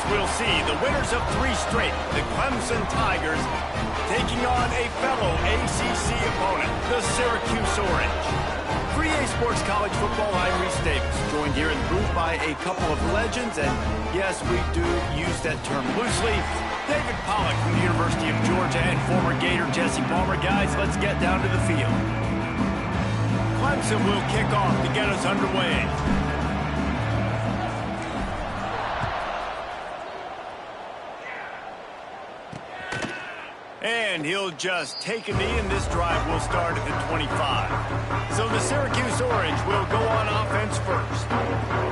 we'll see the winners of 3 straight, the Clemson Tigers, taking on a fellow ACC opponent, the Syracuse Orange. For EA Sports College Football, I'm Reese Davis, joined here in the booth by a couple of legends, and yes, we do use that term loosely. David Pollack from the University of Georgia and former Gator Jesse Palmer. Guys, let's get down to the field. Clemson will kick off to get us underway. And he'll just take a knee, and this drive will start at the 25. So the Syracuse Orange will go on offense first.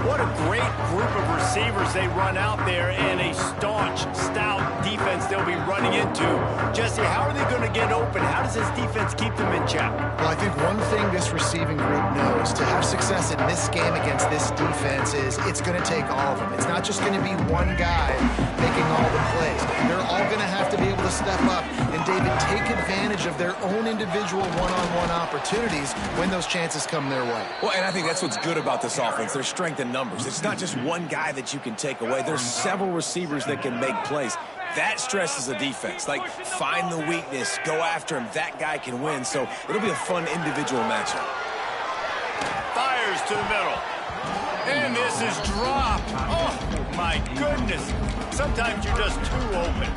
What a great group of receivers they run out there, and a staunch, stout defense they'll be running into. Jesse, how are they going to get open? How does this defense keep them in check? Well, I think one thing this receiving group knows to have success in this game against this defense is it's going to take all of them. It's not just going to be one guy making all the plays. They're all going to have to be able to step up and, David, take advantage of their own individual one-on-one opportunities when those chances come their way. Well, and I think that's what's good about this offense, their strength in numbers. It's not just one guy that you can take away. There's several receivers that can make plays. That stresses the defense. Like, find the weakness, go after him. That guy can win, so it'll be a fun individual matchup. Fires to the middle. And this is dropped. Oh, my goodness. Sometimes you're just too open.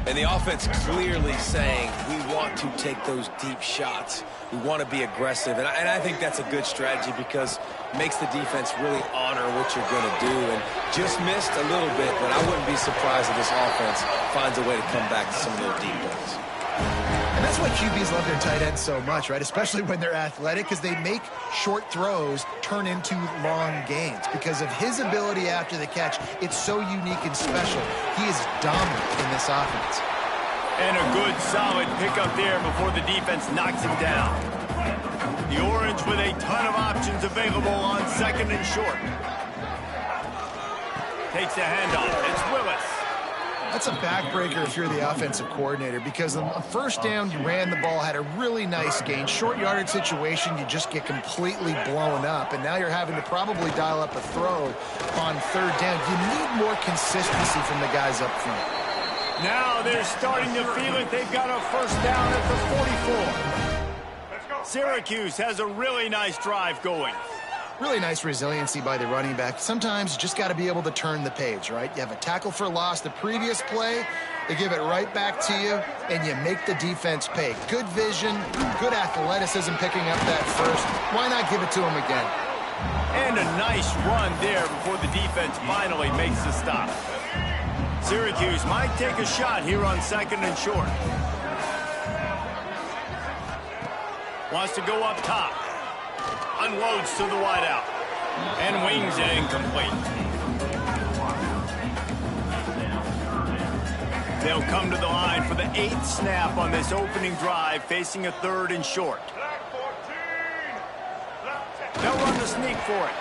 And the offense clearly saying, we want to take those deep shots. We want to be aggressive. And I think that's a good strategy because it makes the defense really honor what you're going to do. And just missed a little bit, but I wouldn't be surprised if this offense finds a way to come back to some of those deep balls. And that's why QBs love their tight ends so much, right? Especially when they're athletic, because they make short throws turn into long gains. Because of his ability after the catch, it's so unique and special. He is dominant in this offense. And a good, solid pickup there before the defense knocks him down. The Orange with a ton of options available on second and short. Takes the handoff. It's Willis. That's a backbreaker if you're the offensive coordinator, because on first down, you ran the ball, had a really nice gain. Short yardage situation, you just get completely blown up, and now you're having to probably dial up a throw on third down. You need more consistency from the guys up front. Now they're starting to feel it. They've got a first down at the 44. Syracuse has a really nice drive going. Really nice resiliency by the running back. Sometimes you just got to be able to turn the page, right? You have a tackle for loss the previous play, they give it right back to you, and you make the defense pay. Good vision, good athleticism picking up that first. Why not give it to him again? And a nice run there before the defense finally makes the stop. Syracuse might take a shot here on second and short. Wants to go up top. Unloads to the wideout. And wings it incomplete. They'll come to the line for the 8th snap on this opening drive, facing a third and short. They'll run the sneak for it.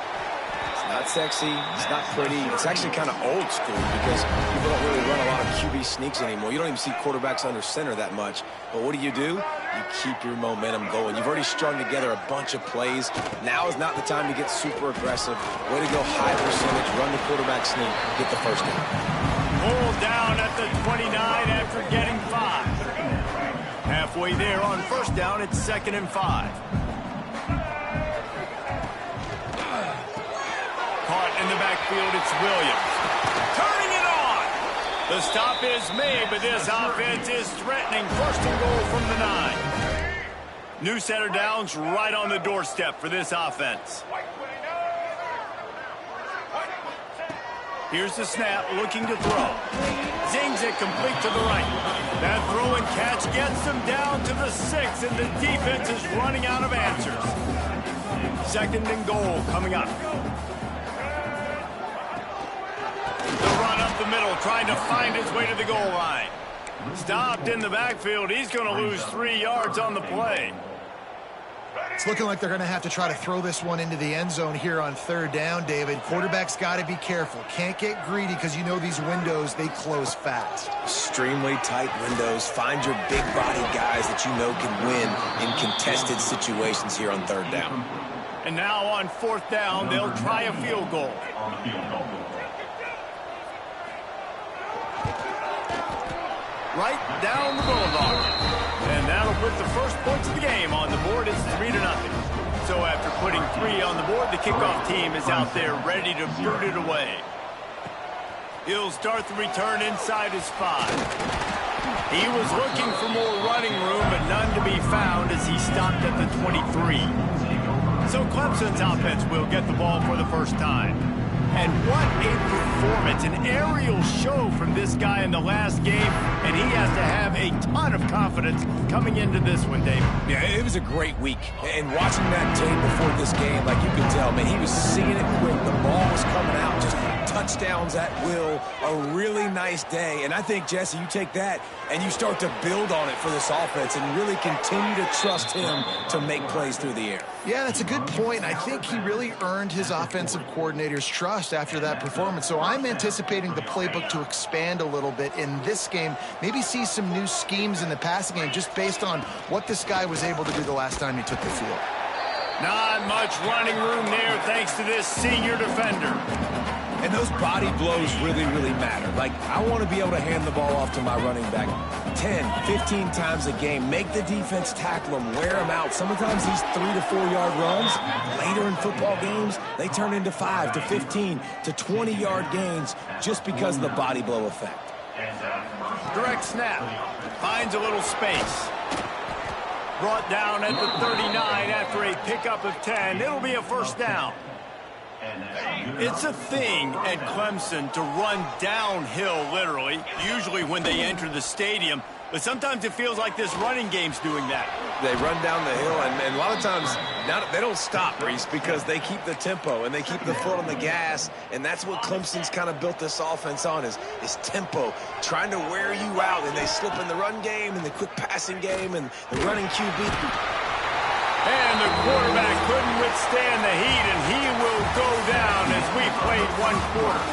It's not sexy. It's not pretty. It's actually kind of old school because people don't really run a lot of QB sneaks anymore. You don't even see quarterbacks under center that much. But what do? You keep your momentum going. You've already strung together a bunch of plays. Now is not the time to get super aggressive. Way to go high percentage, run the quarterback sneak, get the first down. Pulled down at the 29 after getting 5. Halfway there on first down, it's 2nd and 5. Caught in the backfield, it's Williams. Turning it on! The stop is made, but this offense is threatening. First and goal from the 9. New set of downs right on the doorstep for this offense. Here's the snap, looking to throw. Zings it complete to the right. That throw and catch gets them down to the 6, and the defense is running out of answers. 2nd and goal coming up. The run up the middle, trying to find his way to the goal line. Stopped in the backfield. He's going to lose 3 yards on the play. It's looking like they're going to have to try to throw this one into the end zone here on third down, David. Quarterback's got to be careful. Can't get greedy because you know these windows, they close fast. Extremely tight windows. Find your big body guys that you know can win in contested situations here on third down. And now on 4th down, they'll try a field goal. right down the boulevard. And that'll put the first points of the game on the board. It's 3-0. So after putting 3 on the board, the kickoff team is out there ready to boot it away. He'll start the return inside his 5. He was looking for more running room, but none to be found as he stopped at the 23. So Clemson's offense will get the ball for the first time. And what a performance, an aerial show from this guy in the last game, and he has to have a ton of confidence coming into this one, David. Yeah, it was a great week. And watching that tape before this game, like you could tell, man, he was seeing it quick. The ball was coming out, just touchdowns at will, a really nice day. And I think, Jesse, you take that and you start to build on it for this offense and really continue to trust him to make plays through the air. Yeah, that's a good point. I think he really earned his offensive coordinator's trust after that performance. So I'm anticipating the playbook to expand a little bit in this game, maybe see some new schemes in the passing game just based on what this guy was able to do the last time he took the field. Not much running room there thanks to this senior defender. And those body blows really, really matter. Like, I want to be able to hand the ball off to my running back 10, 15 times a game. Make the defense tackle him, wear him out. Sometimes these 3 to 4 yard runs, later in football games, they turn into 5 to 15 to 20 yard gains just because of the body blow effect. Direct snap. Finds a little space. Brought down at the 39 after a pickup of 10. It'll be a first down. It's a thing at Clemson to run downhill, literally, usually when they enter the stadium. But sometimes it feels like this running game's doing that. They run down the hill, and a lot of times now they don't stop, Reese, because they keep the tempo and they keep the foot on the gas, and that's what Clemson's kind of built this offense on is tempo, trying to wear you out, and they slip in the run game and the quick passing game and the running QB. And the quarterback couldn't withstand the heat, and he will go down as we played one quarter.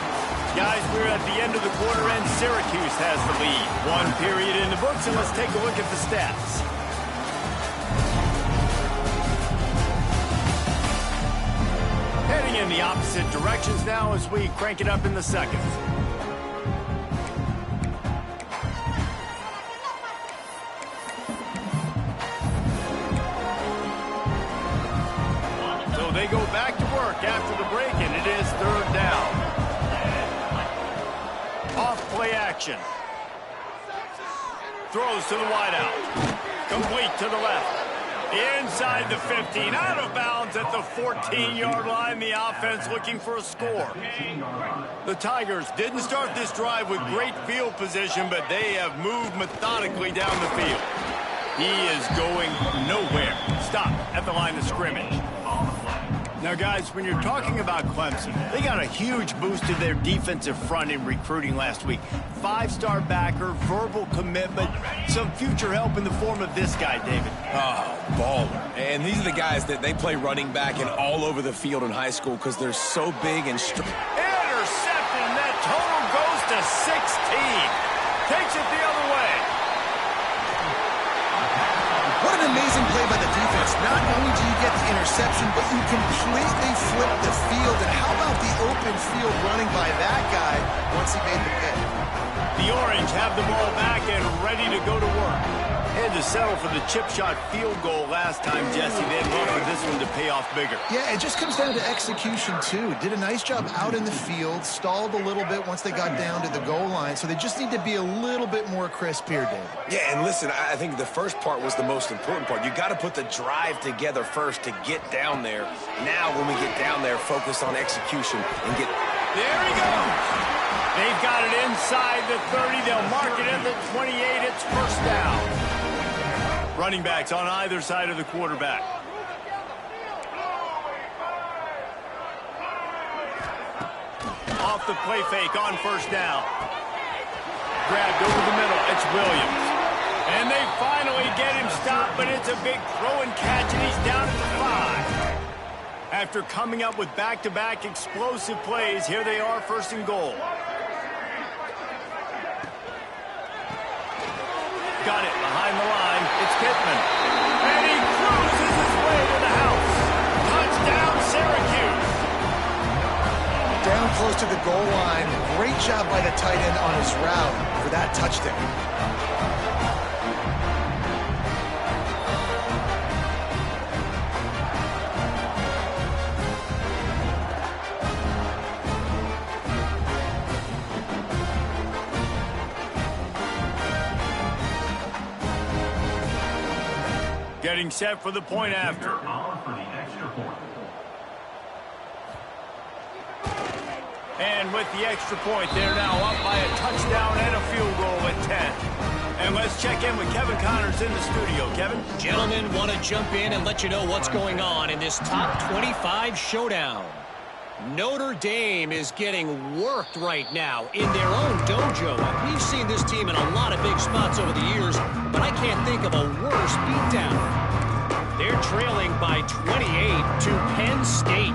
Guys, we're at the end of the quarter, and Syracuse has the lead. One period in the books, and let's take a look at the stats. Heading in the opposite directions now as we crank it up in the second. So they go back to work after the break, and it is third down. Off play action. Throws to the wideout. Complete to the left. Inside the 15. Out of bounds at the 14-yard line. The offense looking for a score. The Tigers didn't start this drive with great field position, but they have moved methodically down the field. He is going nowhere. Stop at the line of scrimmage. Now, guys, when you're talking about Clemson, they got a huge boost to their defensive front in recruiting last week. 5-star backer, verbal commitment, some future help in the form of this guy, David. Oh, baller. And these are the guys that they play running back and all over the field in high school because they're so big and strong. Intercepted, and that total goes to 16. Takes it the other way. What an amazing play by the defense. Not only do you get the interception, but you completely flip the field. And how about the open field running by that guy once he made the pick? The Orange have the ball back and ready to go to work. Had to settle for the chip shot field goal last time, Jesse. They'd love for this one to pay off bigger. Yeah, it just comes down to execution, too. Did a nice job out in the field, stalled a little bit once they got down to the goal line, so they just need to be a little bit more crisp here, David. Yeah, and listen, I think the first part was the most important part. You got to put the drive together first to get down there. Now, when we get down there, focus on execution and get... There he goes! They've got it inside the 30. They'll mark it at the 28. It's first down. Running backs on either side of the quarterback. Off the play fake on first down. Grabbed over the middle. It's Williams. And they finally get him stopped, but it's a big throw and catch, and he's down at the 5. After coming up with back-to-back explosive plays, here they are, first and goal. Got it behind the line. It's Pittman. And he cruises his way to the house. Touchdown, Syracuse. Down close to the goal line. Great job by the tight end on his route for that touchdown. Getting set for the point after. And with the extra point, they're now up by a touchdown and a field goal at 10. And let's check in with Kevin Connors in the studio. Kevin? Gentlemen, want to jump in and let you know what's going on in this top 25 showdown. Notre Dame is getting worked right now in their own dojo. We've seen this team in a lot of big spots over the years, but I can't think of a worse beatdown. They're trailing by 28 to Penn State.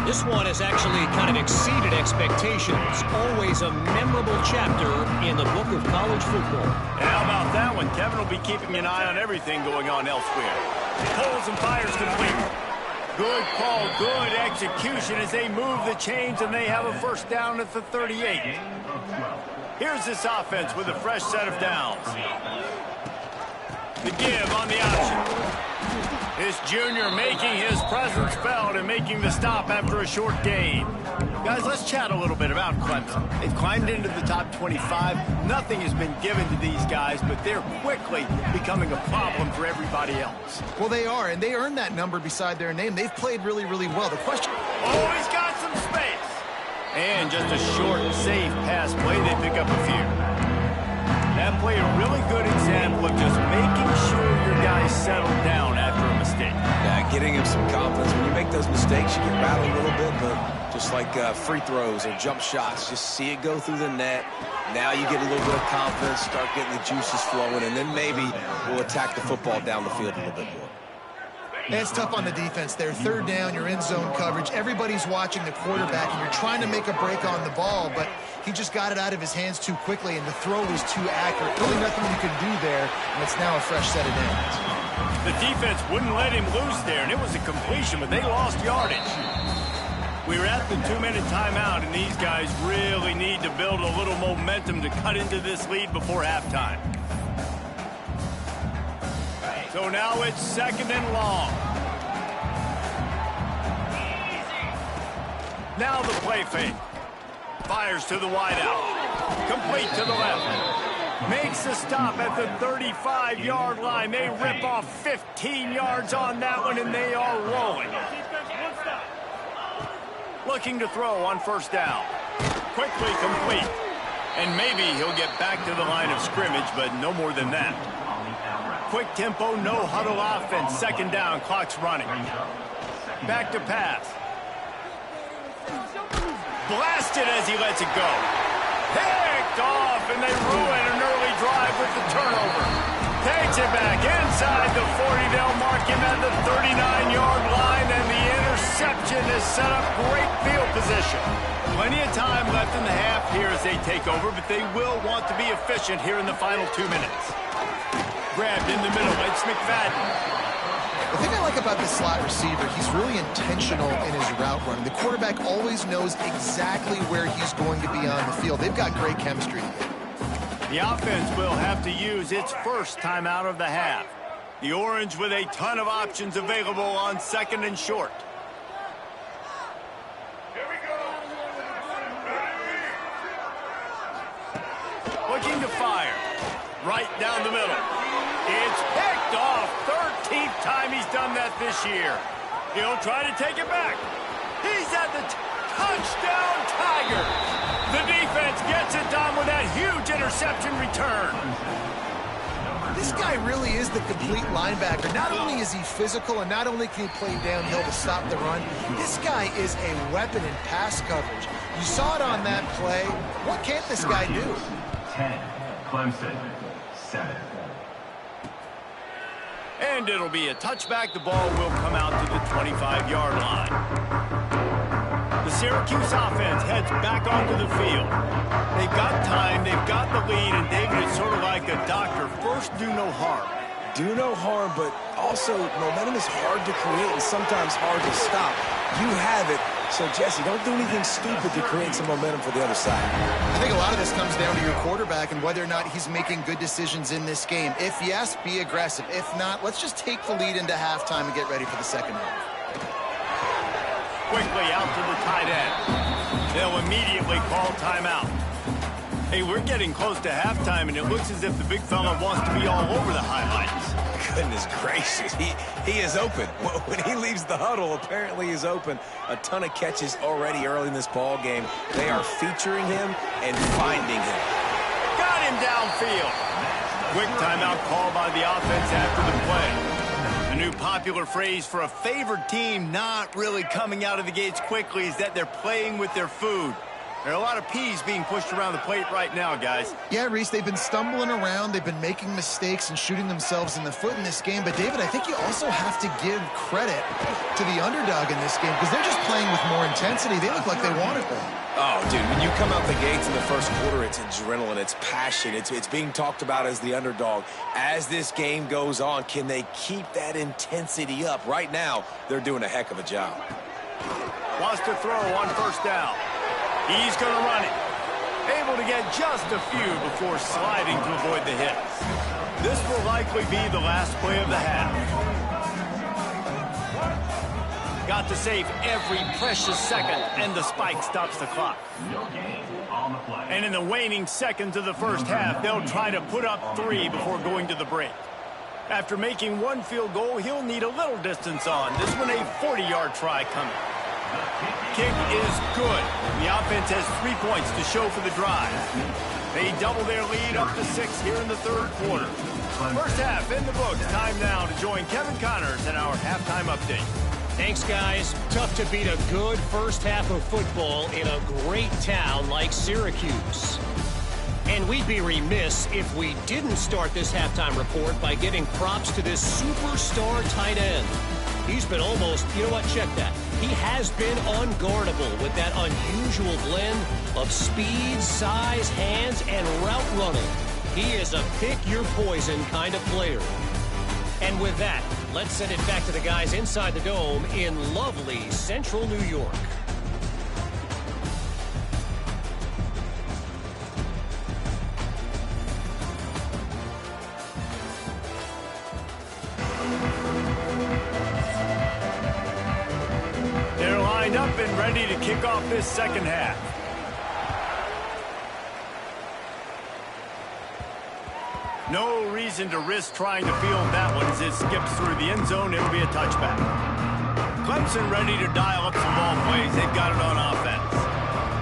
This one has actually kind of exceeded expectations. Always a memorable chapter in the book of college football. And how about that one? Kevin will be keeping an eye on everything going on elsewhere. Pulls and fires complete. Good call, good execution as they move the chains and they have a first down at the 38. Here's this offense with a fresh set of downs. The give on the option. This junior making his presence felt and making the stop after a short gain. Guys, let's chat a little bit about Clemson. They've climbed into the top 25. Nothing has been given to these guys, but they're quickly becoming a problem for everybody else. Well, they are, and they earned that number beside their name. They've played really, really well. The question... Oh, he's got some space. And just a short, safe pass play. They pick up a few. That play, a really good example of just making sure your guys settle down after a mistake. Yeah, getting him some confidence. When you make those mistakes, you get rattled a little bit, but just like free throws or jump shots, just see it go through the net. Now you get a little bit of confidence, start getting the juices flowing, and then maybe we'll attack the football down the field a little bit more. And it's tough on the defense there. Third down, you're in zone coverage. Everybody's watching the quarterback, and you're trying to make a break on the ball, but he just got it out of his hands too quickly, and the throw was too accurate. Really nothing you can do there, and it's now a fresh set of downs. The defense wouldn't let him loose there, and it was a completion, but they lost yardage. We were at the 2-minute timeout, and these guys really need to build a little momentum to cut into this lead before halftime. So now it's second and long. Now the play fake. Fires to the wideout. Complete to the left. Makes the stop at the 35-yard line. They rip off 15 yards on that one, and they are rolling. Looking to throw on first down. Quickly complete. And maybe he'll get back to the line of scrimmage, but no more than that. Quick tempo, no huddle offense. Second down, clock's running. Back to pass. Blasted as he lets it go. Picked off, and they ruin an early drive with the turnover. Takes it back inside the 40. They'll mark him at the 39-yard line, and the interception has set up great field position. Plenty of time left in the half here as they take over, but they will want to be efficient here in the final 2 minutes. Grabbed in the middle, it's McFadden. The thing I like about this slot receiver, he's really intentional in his route running. The quarterback always knows exactly where he's going to be on the field. They've got great chemistry together. The offense will have to use its first timeout of the half. The Orange with a ton of options available on second and short. Here we go. Looking to fire. Right down the middle. It's picked off. 13th time he's done that this year. He'll try to take it back. He's at the touchdown Tiger. The defense gets it done with that huge interception return. This guy really is the complete linebacker. Not only is he physical and not only can he play downhill to stop the run, this guy is a weapon in pass coverage. You saw it on that play. What can't this guy do? 10, Clemson, 7. And it'll be a touchback. The ball will come out to the 25-yard line. The Syracuse offense heads back onto the field. They've got time, they've got the lead, and David, it's sort of like a doctor. First, do no harm. Do no harm, but also momentum is hard to create and sometimes hard to stop. You have it. So, Jesse, don't do anything stupid to create some momentum for the other side. I think a lot of this comes down to your quarterback and whether or not he's making good decisions in this game. If yes, be aggressive. If not, let's just take the lead into halftime and get ready for the second half. Quickly out to the tight end. They'll immediately call timeout. Hey, we're getting close to halftime, and it looks as if the big fella wants to be all over the highlights. goodness gracious. He is open. When he leaves the huddle, apparently he's open. A ton of catches already early in this ball game. They are featuring him and finding him. Got him downfield. Quick timeout call by the offense after the play. The new popular phrase for a favored team not really coming out of the gates quickly is that they're playing with their food. There are a lot of peas being pushed around the plate right now, guys. Yeah, Reese, they've been stumbling around. They've been making mistakes and shooting themselves in the foot in this game. But, David, I think you also have to give credit to the underdog in this game because they're just playing with more intensity. They look like they want it. Oh, dude, when you come out the gates in the first quarter, it's adrenaline, it's passion, it's being talked about as the underdog. As this game goes on, can they keep that intensity up? Right now, they're doing a heck of a job. Wants to throw on first down. He's going to run it. Able to get just a few before sliding to avoid the hits. This will likely be the last play of the half. Got to save every precious second, and the spike stops the clock. And in the waning seconds of the first half, they'll try to put up 3 before going to the break. After making 1 field goal, he'll need a little distance on. This one a 40-yard try coming. Kick is good. The offense has 3 points to show for the drive. They double their lead up to 6 here in the third quarter. First half in the books. Time now to join Kevin Connors in our halftime update. Thanks, guys. Tough to beat a good first half of football in a great town like Syracuse. And we'd be remiss if we didn't start this halftime report by giving props to this superstar tight end. He's been almost, you know what, check that. He has been unguardable with that unusual blend of speed, size, hands, and route running. He is a pick-your-poison kind of player. And with that, let's send it back to the guys inside the Dome in lovely central New York. They're lined up and ready to kick off this second half. No reason to risk trying to field that one as it skips through the end zone. It'll be a touchback. Clemson ready to dial up some ball plays. They've got it on offense.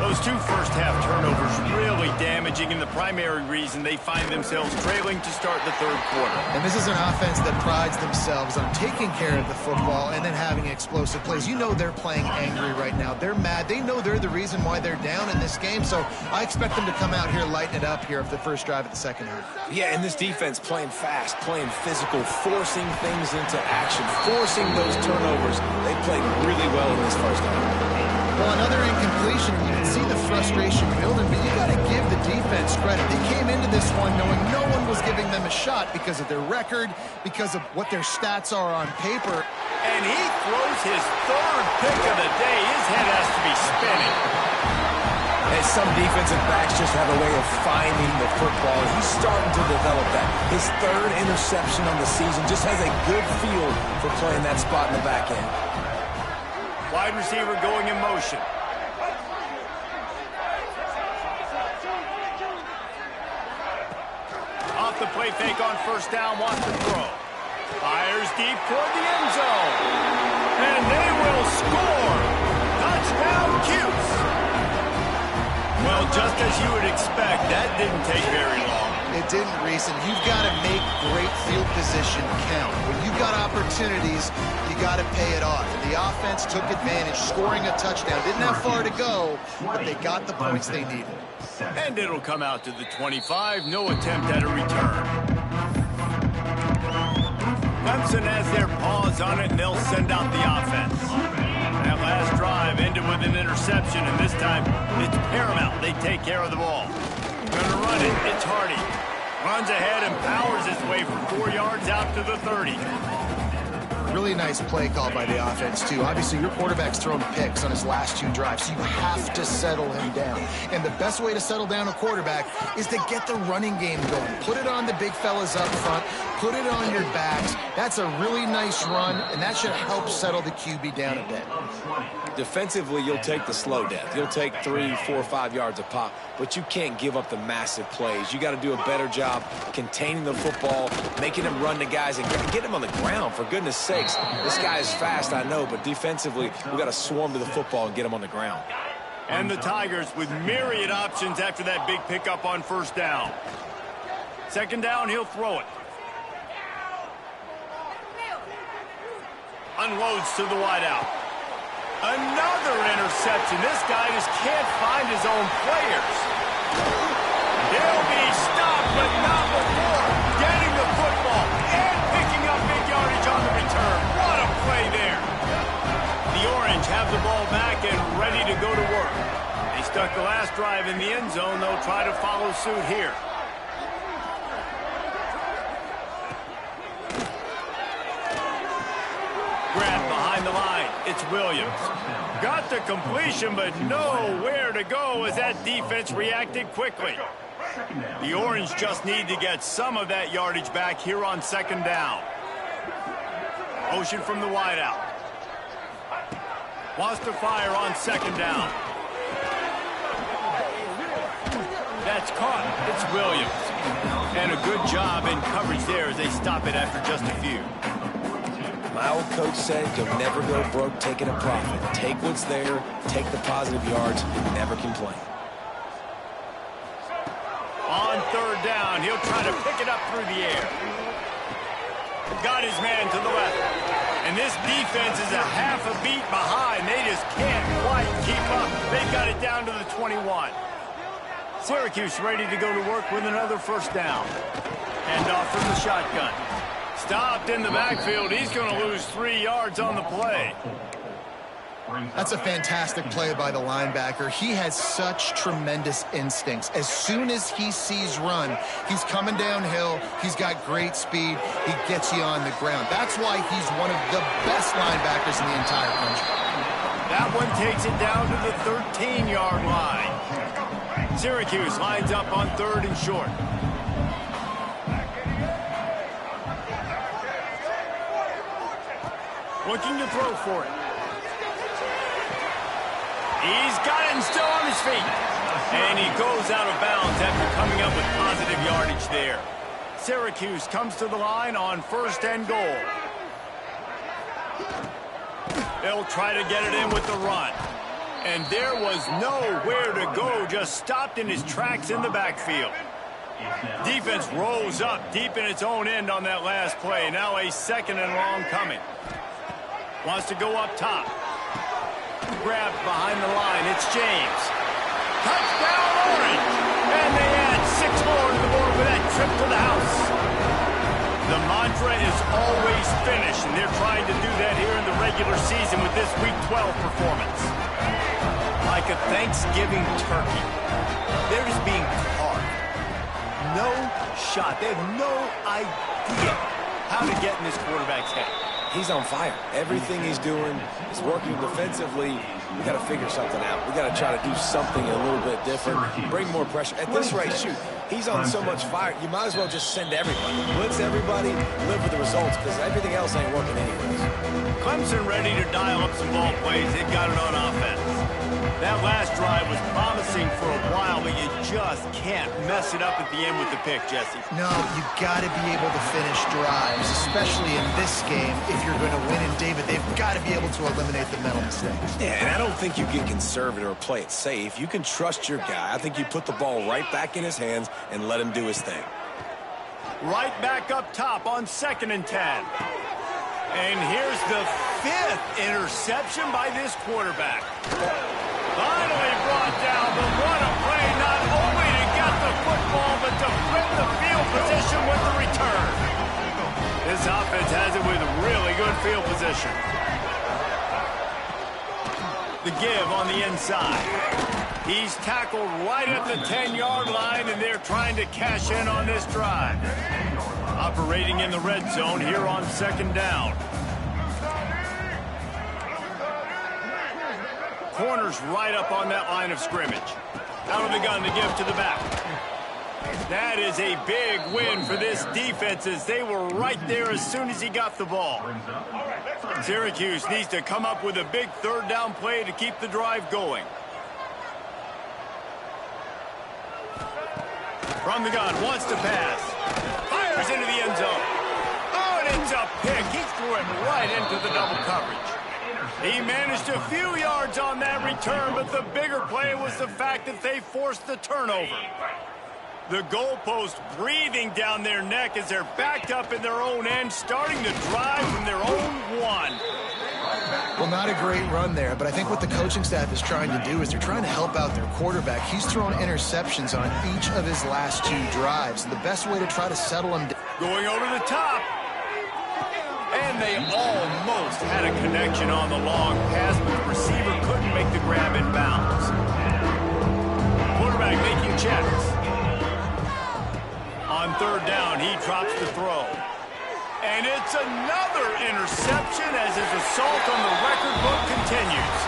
Those 2 first-half turnovers really damaging, and the primary reason they find themselves trailing to start the third quarter. And this is an offense that prides themselves on taking care of the football and then having explosive plays. You know they're playing angry right now. They're mad. They know they're the reason why they're down in this game, so I expect them to come out here, lighten it up here for the first drive of the second half. Yeah, and this defense playing fast, playing physical, forcing things into action, forcing those turnovers. They played really well in this first half. Well, another incompletion, and you can see the frustration building, but you got to give the defense credit. They came into this one knowing no one was giving them a shot because of their record, because of what their stats are on paper. And he throws his 3rd pick of the day. His head has to be spinning. And some defensive backs just have a way of finding the football. He's starting to develop that. His 3rd interception on the season just has a good feel for playing that spot in the back end. Wide receiver going in motion. Off the play fake on first down, wants to throw. Fires deep toward the end zone. And they will score. Touchdown, Cuse. Well, just as you would expect, that didn't take very long. It didn't, Reese, and you've got to make great field position count. When you've got opportunities, you got to pay it off. And the offense took advantage, scoring a touchdown. Didn't have far to go, but they got the points they needed. And it'll come out to the 25. No attempt at a return. Clemson has their paws on it, and they'll send out the offense. That last drive ended with an interception, and this time it's paramount. They take care of the ball. Gonna run it. It's Hardy. Runs ahead and powers his way for 4 yards out to the 30. Really nice play call by the offense, too. Obviously, your quarterback's thrown picks on his last 2 drives, so you have to settle him down. And the best way to settle down a quarterback is to get the running game going. Put it on the big fellas up front. Put it on your backs. That's a really nice run, and that should help settle the QB down a bit. Defensively, you'll take the slow death. You'll take 3, 4, 5 yards a pop, but you can't give up the massive plays. You got to do a better job containing the football, making them run the guys, and get them on the ground, for goodness sakes. This guy is fast, I know, but defensively, we got to swarm to the football and get him on the ground. And the Tigers with myriad options after that big pickup on first down. Second down, he'll throw it. Unloads to the wideout. Another interception. This guy just can't find his own players. He'll be stopped, but not before getting the football and picking up big yardage on the return. What a play there. The Orange have the ball back and ready to go to work. They stuck the last drive in the end zone. They'll try to follow suit here. Grab behind the line. It's Williams. Got the completion, but nowhere to go as that defense reacted quickly. The Orange just need to get some of that yardage back here on second down. Motion from the wideout. Wants to fire on second down. That's caught. It's Williams. And a good job in coverage there as they stop it after just a few. My old coach said you'll never go broke taking a profit. Take what's there, take the positive yards, and never complain. On third down, he'll try to pick it up through the air. Got his man to the left. And this defense is a half a beat behind. They just can't quite keep up. They've got it down to the 21. Syracuse ready to go to work with another first down. And off from the shotgun. Stopped in the backfield. He's going to lose 3 yards on the play. That's a fantastic play by the linebacker. He has such tremendous instincts. As soon as he sees run, he's coming downhill. He's got great speed. He gets you on the ground. That's why he's one of the best linebackers in the entire country. That one takes it down to the 13-yard line. Syracuse lines up on third and short. Looking to throw for it. He's got it and still on his feet. And he goes out of bounds after coming up with positive yardage there. Syracuse comes to the line on first and goal. They'll try to get it in with the run. And there was nowhere to go, just stopped in his tracks in the backfield. Defense rolls up deep in its own end on that last play. Now a second and long coming. Wants to go up top. Grabbed behind the line. It's James. Touchdown Orange. And they add 6 more to the board with that trip to the house. The mantra is always finish, and they're trying to do that here in the regular season with this Week 12 performance. Like a Thanksgiving turkey. They're just being carved. No shot. They have no idea how to get in this quarterback's head. He's on fire. Everything he's doing is working defensively. We got to figure something out. We got to try to do something a little bit different. Bring more pressure. At this rate, shoot, he's on so much fire. You might as well just send everybody. Blitz everybody, live with the results, because everything else ain't working anyways. Clemson ready to dial up some ball plays. They've got it on offense. That last drive was promising for a while, but you just can't mess it up at the end with the pick, Jesse. No, you got to be able to finish drives, especially in this game. If you're going to win in David, they've got to be able to eliminate the mental mistakes. Yeah, and I don't think you get conservative or play it safe. You can trust your guy. I think you put the ball right back in his hands and let him do his thing. Right back up top on 2nd and 10. And here's the 5th interception by this quarterback. Finally brought down, but what a play, not only to get the football, but to flip the field position with the return. This offense has it with really good field position. The give on the inside. He's tackled right at the 10-yard line, and they're trying to cash in on this drive. Operating in the red zone here on 2nd down. corner's right up on that line of scrimmage. Out of the gun to give to the back. That is a big win for this defense as they were right there as soon as he got the ball. Syracuse needs to come up with a big third down play to keep the drive going. From the gun, wants to pass. Fires into the end zone. Oh, and it's a pick. He threw it right into the double coverage. He managed a few yards on that return, but the bigger play was the fact that they forced the turnover. The goalpost breathing down their neck as they're backed up in their own end, starting to drive from their own one. Well, not a great run there, but I think what the coaching staff is trying to do is they're trying to help out their quarterback. He's thrown interceptions on each of his last 2 drives. The best way to try to settle him down. Going over the top. And they almost had a connection on the long pass, but the receiver couldn't make the grab in bounds. Quarterback making checks. On third down, he drops the throw. And it's another interception as his assault on the record book continues.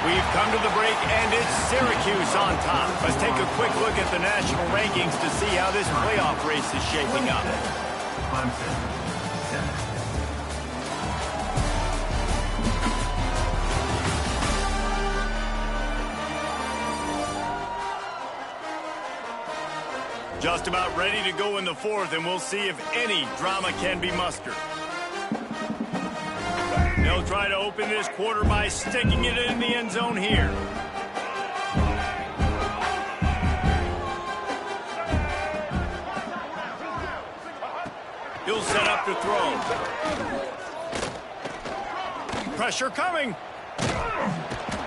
We've come to the break, and it's Syracuse on top. Let's take a quick look at the national rankings to see how this playoff race is shaping up. Clemson, 7. Just about ready to go in the 4th, and we'll see if any drama can be mustered. They'll try to open this quarter by sticking it in the end zone here. He'll set up to throw. Pressure coming.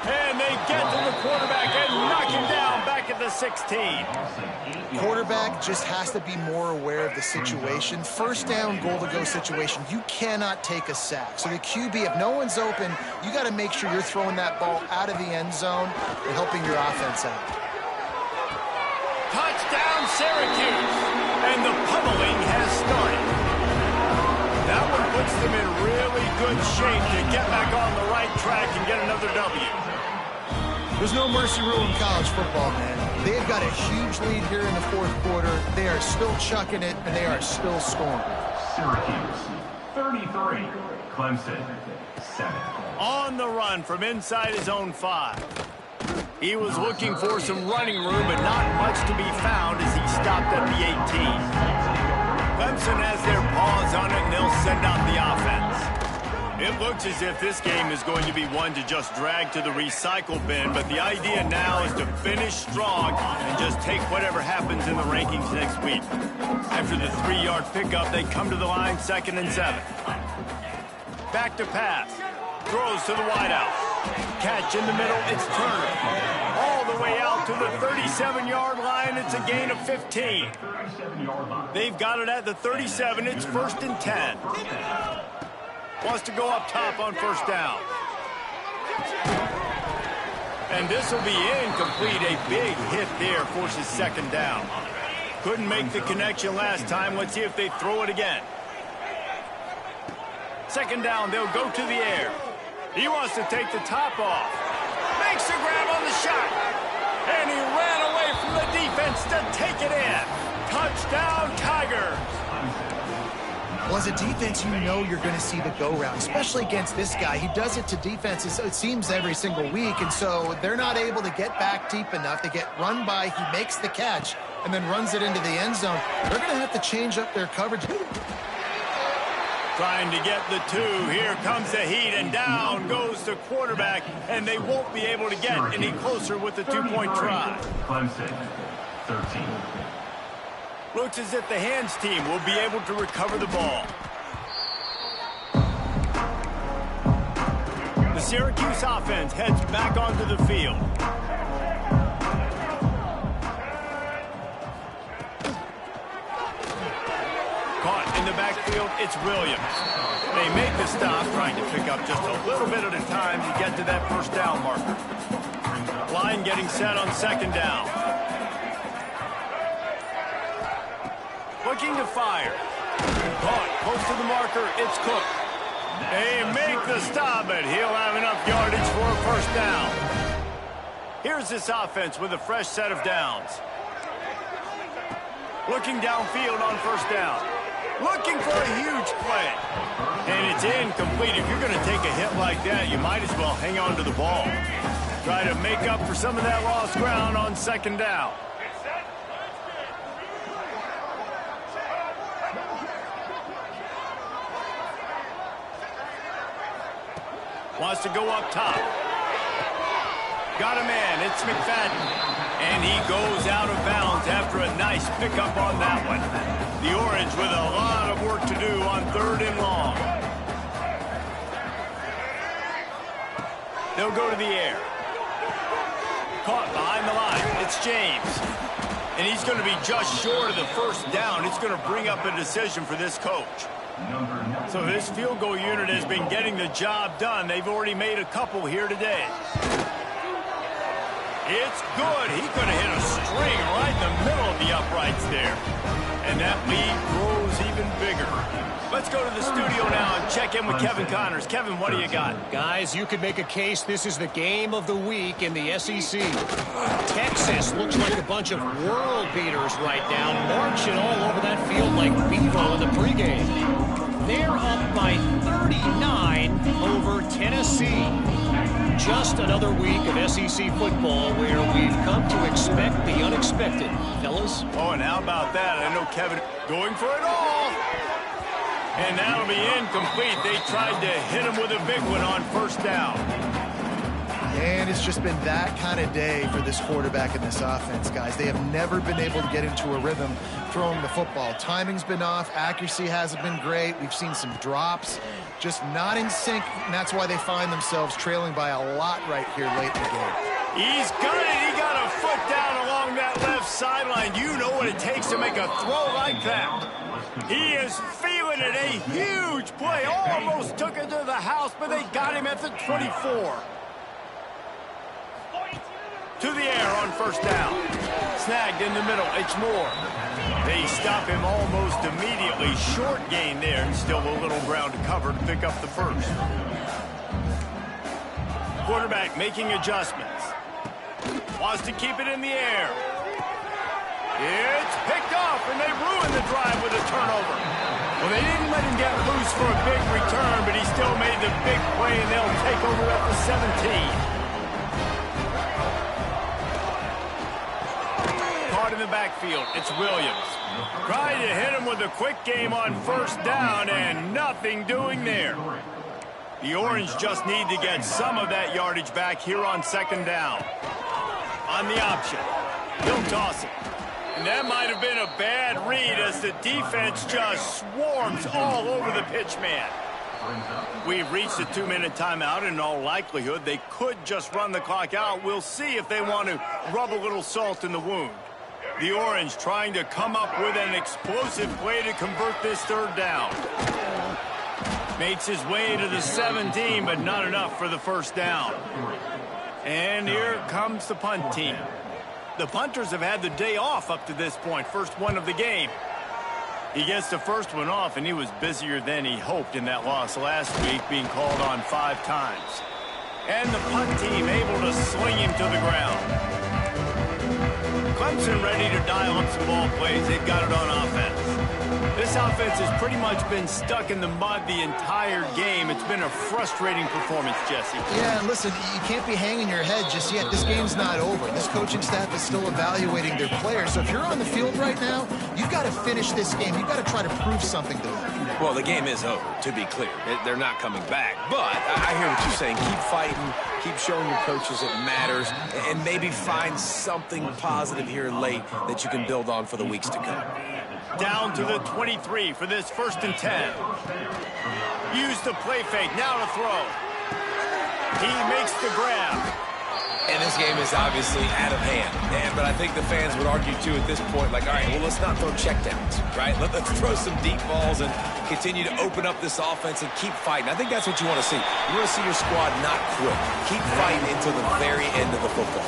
And they get to the quarterback and knock him down back at the 16. Quarterback just has to be more aware of the situation. First down, goal-to-go situation. You cannot take a sack. So the QB, if no one's open, you got to make sure you're throwing that ball out of the end zone and helping your offense out. Touchdown, Syracuse. And the pummeling has started. That one puts them in really good shape to get back on the right track and get another W. There's no mercy rule in college football, man. They've got a huge lead here in the 4th quarter. They are still chucking it, and they are still scoring. Syracuse, 33. Clemson, 7. On the run from inside his own 5. He was looking for some running room, but not much to be found as he stopped at the 18. Clemson has their paws on it, and they'll send out the offense. It looks as if this game is going to be one to just drag to the recycle bin, but the idea now is to finish strong and just take whatever happens in the rankings next week. After the 3-yard pickup, they come to the line 2nd and 7. Back to pass. Throws to the wideout. Catch in the middle, it's Turner. All the way out to the 37-yard line, it's a gain of 15. They've got it at the 37, it's 1st and 10. Wants to go up top on 1st down. And this will be incomplete. A big hit there forces 2nd down. Couldn't make the connection last time. Let's see if they throw it again. 2nd down, they'll go to the air. He wants to take the top off. Makes a grab on the shot. And he ran away from the defense to take it in. Touchdown, Tigers. Well, as a defense, you know you're going to see the go-round, especially against this guy. He does it to defenses, it seems, every single week, and so they're not able to get back deep enough. They get run by, he makes the catch, and then runs it into the end zone. They're going to have to change up their coverage. Trying to get the 2. Here comes the heat, and down goes the quarterback, and they won't be able to get any closer with the 2-point try. Clemson, 13. Looks as if the hands team will be able to recover the ball. The Syracuse offense heads back onto the field. Caught in the backfield, it's Williams. They make the stop, trying to pick up just a little bit at a time to get to that 1st down marker. Line getting set on 2nd down. Looking to fire. Caught close to the marker, it's Cook. They make the stop, but he'll have enough yardage for a first down. Here's this offense with a fresh set of downs. Looking downfield on first down. Looking for a huge play. And it's incomplete. If you're going to take a hit like that, you might as well hang on to the ball. Try to make up for some of that lost ground on second down. Wants to go up top. Got a man. It's McFadden. And he goes out of bounds after a nice pickup on that one. The Orange with a lot of work to do on 3rd and long. They'll go to the air. Caught behind the line. It's James. And he's going to be just short of the first down. It's going to bring up a decision for this coach. So this field goal unit has been getting the job done. They've already made a couple here today. It's good. He could have hit a string right in the middle of the uprights there. And that lead grows even bigger. Let's go to the studio now and check in with Kevin Connors. Kevin, what do you got? Guys, you could make a case this is the game of the week in the SEC. Texas looks like a bunch of world beaters right now, marching all over that field like Bevo in the pregame. They're up by 39 over Tennessee. Just another week of SEC football where we've come to expect the unexpected, fellas. Oh, and how about that? I know Kevin going for it all. And that'll be incomplete. They tried to hit him with a big one on first down. And it's just been that kind of day for this quarterback and this offense, guys. They have never been able to get into a rhythm throwing the football. Timing's been off. Accuracy hasn't been great. We've seen some drops. Just not in sync, and that's why they find themselves trailing by a lot right here late in the game. He's got it. He got a foot down along that left sideline. You know what it takes to make a throw like that. He is feeling it. A huge play. Almost took it to the house, but they got him at the 24. To the air on first down. Snagged in the middle. It's Moore. They stop him almost immediately. Short gain there, and still a little ground to cover to pick up the first. Quarterback making adjustments. Wants to keep it in the air. It's picked off, and they ruin the drive with a turnover. Well, they didn't let him get loose for a big return, but he still made the big play, and they'll take over at the 17. Caught in the backfield. It's Williams. Tried to hit him with a quick game on first down, and nothing doing there. The Orange just need to get some of that yardage back here on second down. On the option. He'll toss it. And that might have been a bad read as the defense just swarms all over the pitch man. We've reached a 2-minute timeout. In all likelihood, they could just run the clock out. We'll see if they want to rub a little salt in the wound. The Orange trying to come up with an explosive play to convert this third down. Makes his way to the 17, but not enough for the first down. And here comes the punt team. The punters have had the day off up to this point, first one of the game. He gets the first one off, and he was busier than he hoped in that loss last week, being called on 5 times. And the punt team able to swing him to the ground. Clemson ready to dial up some ball plays. They've got it on offense. This offense has pretty much been stuck in the mud the entire game. It's been a frustrating performance, Jesse. Yeah, and listen, you can't be hanging your head just yet. This game's not over. This coaching staff is still evaluating their players. So if you're on the field right now, you've got to finish this game. You've got to try to prove something to them. Well, the game is over, to be clear. They're not coming back. But I hear what you're saying. Keep fighting. Keep showing your coaches it matters. And maybe find something positive here late that you can build on for the weeks to come. Down to the 23 for this 1st and 10. Use the play fake. Now to throw. He makes the grab. And this game is obviously out of hand. But I think the fans would argue, too, at this point, like, all right, well, let's not throw checkdowns, right? Let's throw some deep balls and continue to open up this offense and keep fighting. I think that's what you want to see. You want to see your squad not quit. Keep fighting until the very end of the football.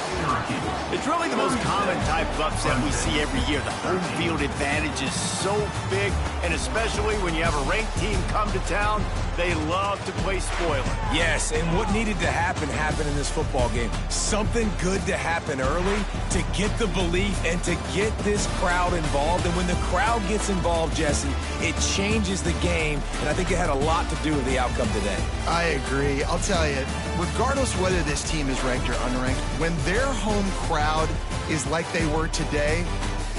It's really the most common type of upset we see every year. The home field advantage is so big, and especially when you have a ranked team come to town, they love to play spoiler. Yes, and what needed to happen happened in this football game. Something good to happen early to get the belief and to get this crowd involved. And when the crowd gets involved, Jesse, it changes the game, and I think it had a lot to do with the outcome today. I agree. I'll tell you, regardless whether this team is ranked or unranked, when their home crowd is like they were today,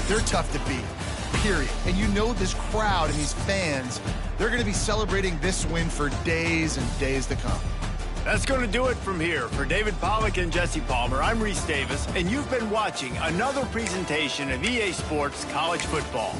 they're tough to beat, period. And you know this crowd and these fans, they're going to be celebrating this win for days and days to come. That's going to do it from here. For David Pollack and Jesse Palmer, I'm Reese Davis, and you've been watching another presentation of EA Sports College Football.